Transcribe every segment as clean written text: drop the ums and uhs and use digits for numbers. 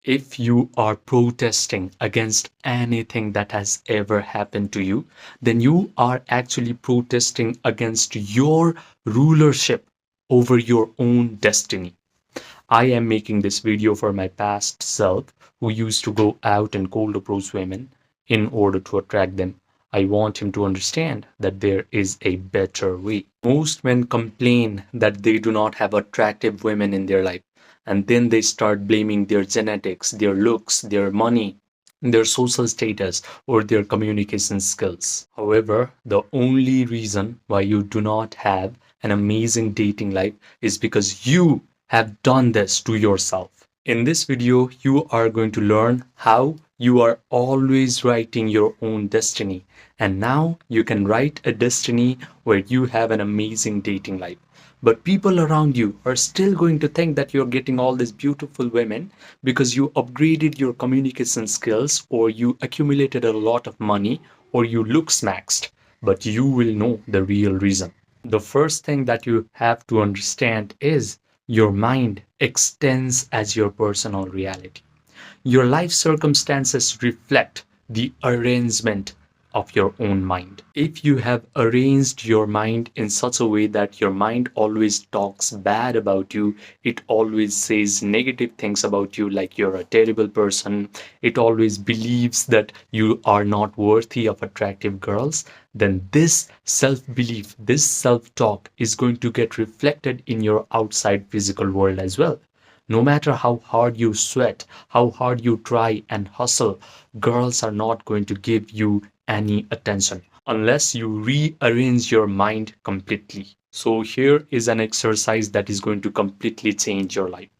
If you are protesting against anything that has ever happened to you, then you are actually protesting against your rulership over your own destiny. I am making this video for my past self who used to go out and cold approach women in order to attract them. I want him to understand that there is a better way. Most men complain that they do not have attractive women in their life, and then they start blaming their genetics, their looks, their money, their social status, or their communication skills. However, the only reason why you do not have an amazing dating life is because you have done this to yourself. In this video, you are going to learn how you are always writing your own destiny. And now you can write a destiny where you have an amazing dating life. But people around you are still going to think that you're getting all these beautiful women because you upgraded your communication skills, or you accumulated a lot of money, or you look maxed. But you will know the real reason. The first thing that you have to understand is your mind extends as your personal reality. Your life circumstances reflect the arrangement of your own mind. If you have arranged your mind in such a way that your mind always talks bad about you, it always says negative things about you, like you're a terrible person, it always believes that you are not worthy of attractive girls, then this self belief, this self talk is going to get reflected in your outside physical world as well. No matter how hard you sweat, how hard you try and hustle, girls are not going to give you any attention unless you rearrange your mind completely. So, here is an exercise that is going to completely change your life.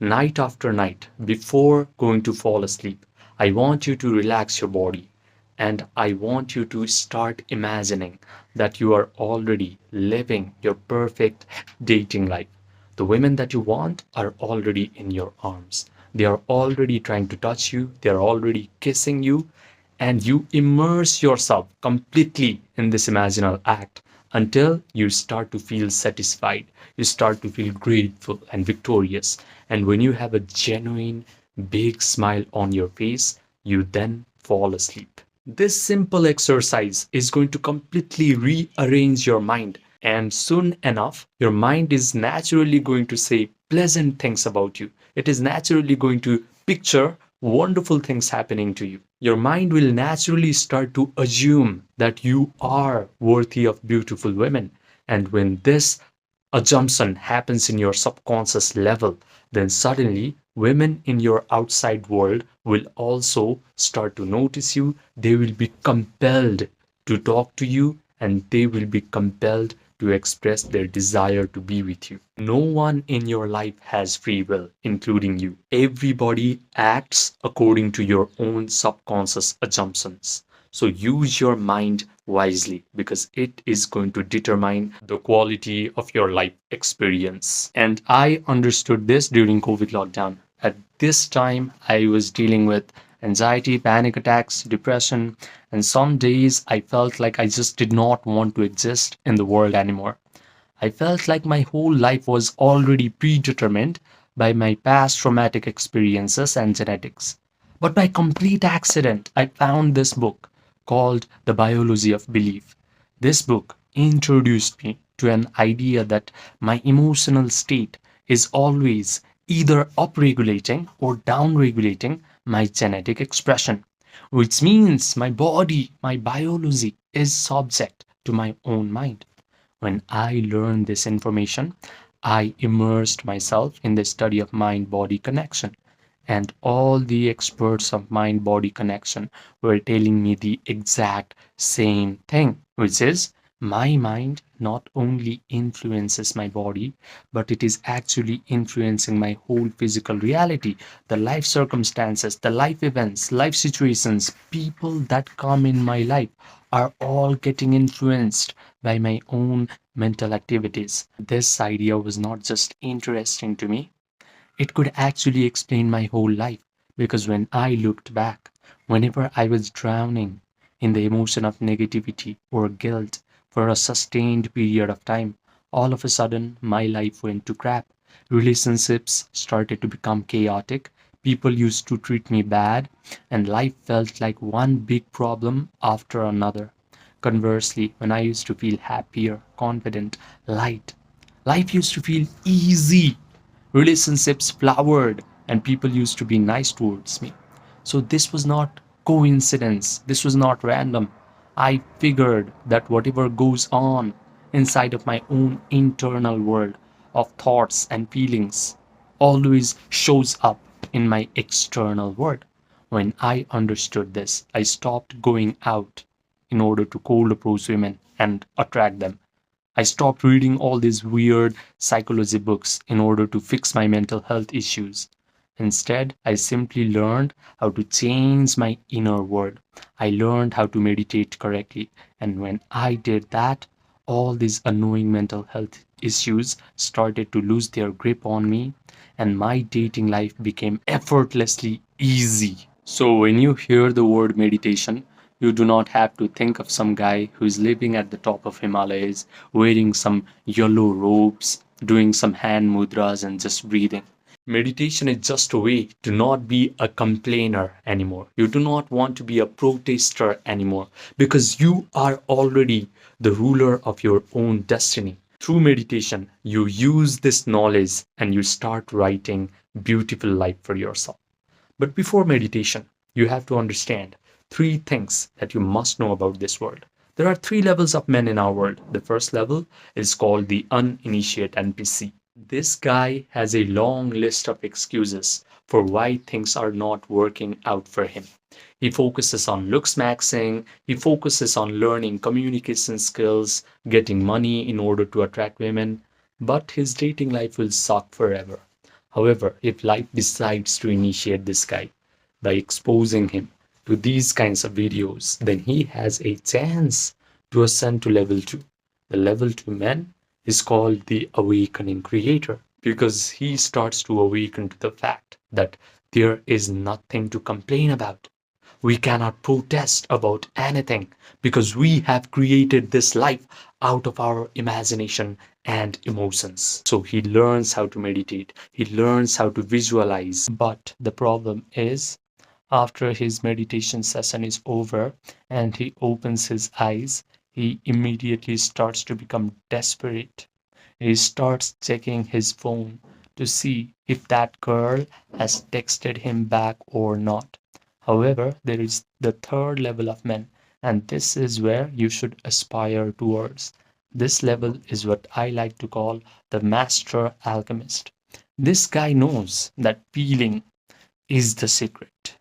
Night after night, before going to fall asleep, I want you to relax your body, and I want you to start imagining that you are already living your perfect dating life. The women that you want are already in your arms. They are already trying to touch you, they are already kissing you, and you immerse yourself completely in this imaginal act until you start to feel satisfied, you start to feel grateful and victorious. And when you have a genuine big smile on your face, you then fall asleep. This simple exercise is going to completely rearrange your mind, and soon enough, your mind is naturally going to say pleasant things about you. It is naturally going to picture wonderful things happening to you. Your mind will naturally start to assume that you are worthy of beautiful women. And when this assumption happens in your subconscious level, then suddenly women in your outside world will also start to notice you. They will be compelled to talk to you, and they will be compelled to express their desire to be with you. No one in your life has free will, including you. Everybody acts according to your own subconscious assumptions. So use your mind wisely, because it is going to determine the quality of your life experience. And I understood this during COVID lockdown. At this time, I was dealing with anxiety, panic attacks, depression, and some days I felt like I just did not want to exist in the world anymore. I felt like my whole life was already predetermined by my past traumatic experiences and genetics. But by complete accident, I found this book called The Biology of Belief. This book introduced me to an idea that my emotional state is always either upregulating or downregulating my genetic expression, which means my body, my biology is subject to my own mind. When I learned this information, I immersed myself in the study of mind body connection. And all the experts of mind body connection were telling me the exact same thing, which is my mind not only influences my body, but it is actually influencing my whole physical reality. The life circumstances, the life events, life situations, people that come in my life are all getting influenced by my own mental activities. This idea was not just interesting to me, it could actually explain my whole life, because when I looked back, whenever I was drowning in the emotion of negativity or guilt for a sustained period of time, all of a sudden my life went to crap. Relationships started to become chaotic, People used to treat me bad, and life felt like one big problem after another. Conversely, when I used to feel happier, confident, light, life used to feel easy. Relationships flowered, and people used to be nice towards me. So this was not coincidence, this was not random. I figured that whatever goes on inside of my own internal world of thoughts and feelings always shows up in my external world. When I understood this, I stopped going out in order to cold approach women and attract them. I stopped reading all these weird psychology books in order to fix my mental health issues. Instead, I simply learned how to change my inner world. I learned how to meditate correctly. And when I did that, all these annoying mental health issues started to lose their grip on me, and my dating life became effortlessly easy. So, when you hear the word meditation, you do not have to think of some guy who is living at the top of Himalayas, wearing some yellow robes, doing some hand mudras, and just breathing. Meditation is just a way to not be a complainer anymore. You do not want to be a protester anymore because you are already the ruler of your own destiny. Through meditation, you use this knowledge and you start writing beautiful life for yourself. But before meditation, you have to understand three things that you must know about this world. There are three levels of men in our world. The first level is called the uninitiated NPC. This guy has a long list of excuses for why things are not working out for him. He focuses on looks maxing, he focuses on learning communication skills, getting money in order to attract women, but his dating life will suck forever. However, if life decides to initiate this guy by exposing him to these kinds of videos, then he has a chance to ascend to level 2. The level 2 man is called the awakening creator because he starts to awaken to the fact that there is nothing to complain about. We cannot protest about anything because we have created this life out of our imagination and emotions. So he learns how to meditate, he learns how to visualize. But the problem is, after his meditation session is over and he opens his eyes, he immediately starts to become desperate. He starts checking his phone to see if that girl has texted him back or not. However, there is the third level of men, and this is where you should aspire towards. This level is what I like to call the master alchemist. This guy knows that feeling is the secret.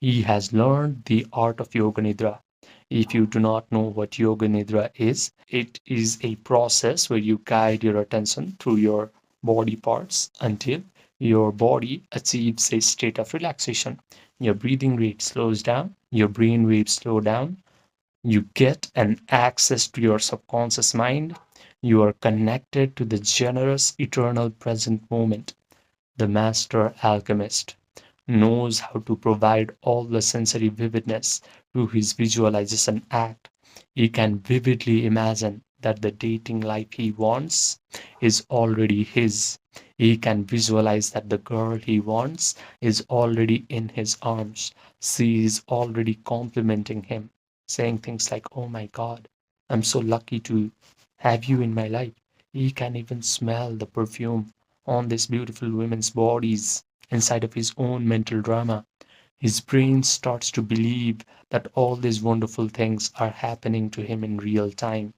He has learned the art of Yoga Nidra. If you do not know what Yoga Nidra is, it is a process where you guide your attention through your body parts until your body achieves a state of relaxation. Your breathing rate slows down, your brain waves slow down, you get an access to your subconscious mind, you are connected to the generous, eternal present moment. The master alchemist knows how to provide all the sensory vividness to his visualization act. He can vividly imagine that the dating life he wants is already his. He can visualize that the girl he wants is already in his arms. She is already complimenting him, saying things like, "Oh my God, I'm so lucky to have you in my life." He can even smell the perfume on these beautiful women's bodies inside of his own mental drama. His brain starts to believe that all these wonderful things are happening to him in real time.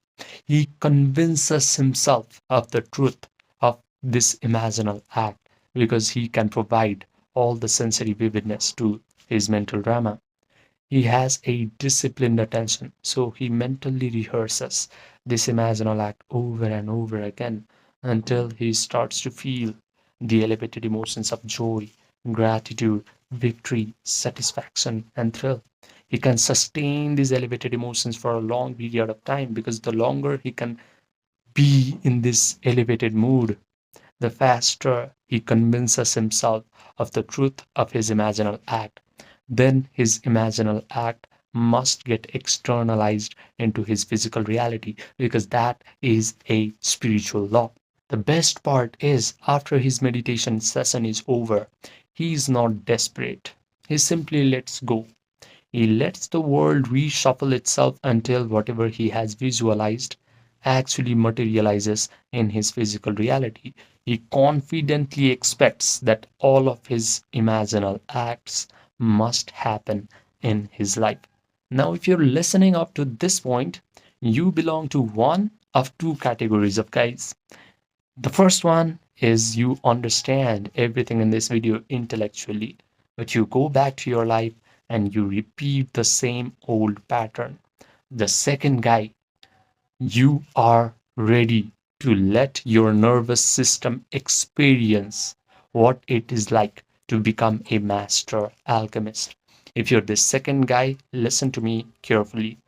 He convinces himself of the truth of this imaginal act because he can provide all the sensory vividness to his mental drama. He has a disciplined attention, so he mentally rehearses this imaginal act over and over again until he starts to feel the elevated emotions of joy, gratitude, victory, satisfaction, and thrill. He can sustain these elevated emotions for a long period of time because the longer he can be in this elevated mood, the faster he convinces himself of the truth of his imaginal act. Then his imaginal act must get externalized into his physical reality because that is a spiritual law. The best part is, after his meditation session is over, He is not desperate. He simply lets go. He lets the world reshuffle itself until whatever he has visualized actually materializes in his physical reality. He confidently expects that all of his imaginal acts must happen in his life. Now, if you're listening up to this point, you belong to one of two categories of guys. The first one is you understand everything in this video intellectually, but you go back to your life and you repeat the same old pattern. The second guy, you are ready to let your nervous system experience what it is like to become a master alchemist. If you're the second guy, listen to me carefully.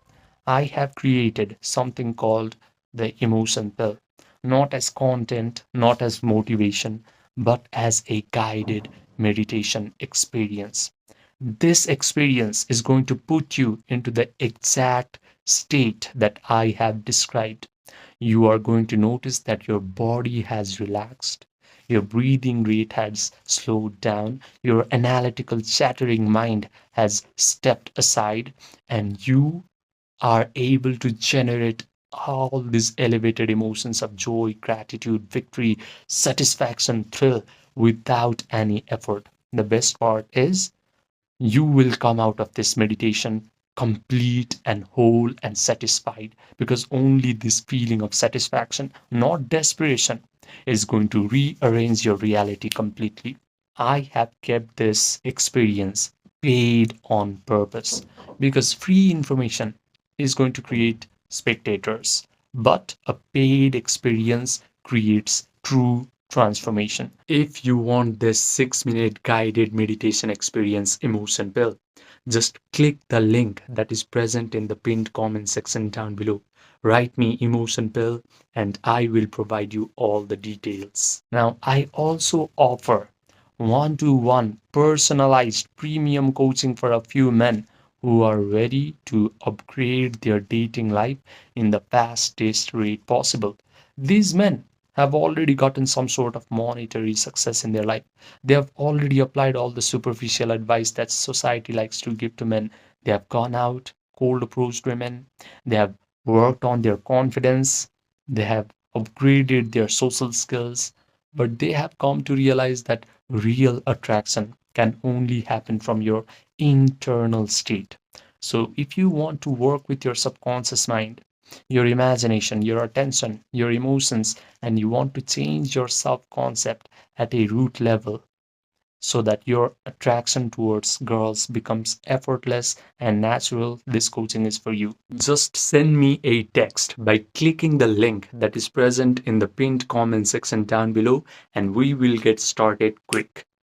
I have created something called the emotion pill, not as content, not as motivation, but as a guided meditation experience. This experience is going to put you into the exact state that I have described. You are going to notice that your body has relaxed, your breathing rate has slowed down, your analytical, chattering mind has stepped aside, and you are able to generate all these elevated emotions of joy, gratitude, victory, satisfaction, thrill without any effort. The best part is you will come out of this meditation complete and whole and satisfied, because only this feeling of satisfaction, not desperation, is going to rearrange your reality completely. I have kept this experience paid on purpose, because free information is going to create spectators, but a paid experience creates true transformation. If you want this 6-minute guided meditation experience emotion pill, just click the link that is present in the pinned comment section down below. Write me emotion pill and I will provide you all the details. Now, I also offer one-to-one personalized premium coaching for a few men who are ready to upgrade their dating life in the fastest rate possible. These men have already gotten some sort of monetary success in their life. They have already applied all the superficial advice that society likes to give to men. They have gone out, cold approached women. They have worked on their confidence. They have upgraded their social skills. But they have come to realize that real attraction can only happen from your internal state. So, if you want to work with your subconscious mind, your imagination, your attention, your emotions, and you want to change your self concept at a root level so that your attraction towards girls becomes effortless and natural, this coaching is for you. Just send me a text by clicking the link that is present in the pinned comment section down below, and we will get started quick.